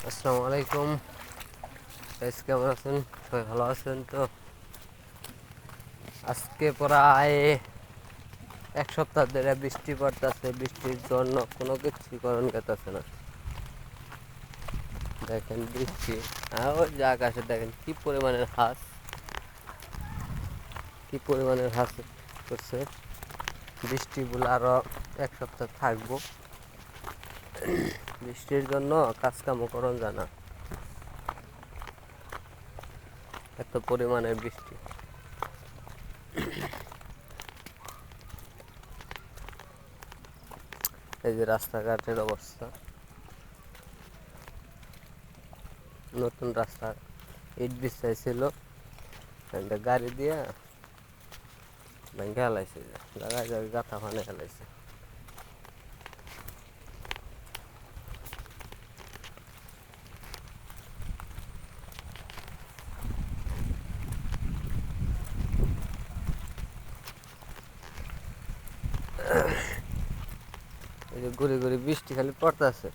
আসসালামু আলাইকুম গাইস, কেমন আছেন? সবাই ভালো আছেন তো? আজকে প্রায় এক সপ্তাহ ধরে বৃষ্টি পড়তেছে। বৃষ্টির জন্য কোনো কিছু করণ গেতেছে না। দেখেন বৃষ্টি, আর ওই যে আকাশে দেখেন কি পরিমাণের হাঁস করছে। বৃষ্টিগুলো আরো এক সপ্তাহ থাকবো। বৃষ্টির জন্য কাজকামও করণ যায় না, এত পরিমাণের বৃষ্টি। এই যে রাস্তাঘাটের অবস্থা, নতুন রাস্তা ইট বিছাইছিল, গাড়ি দিয়ে ভেঙে হেলাইছে, জায়গায় জায়গায় গাঁথা ফানে হেলাইছে। এই যে গুড়ি গুড়ি বৃষ্টি খালি পড়তেছে।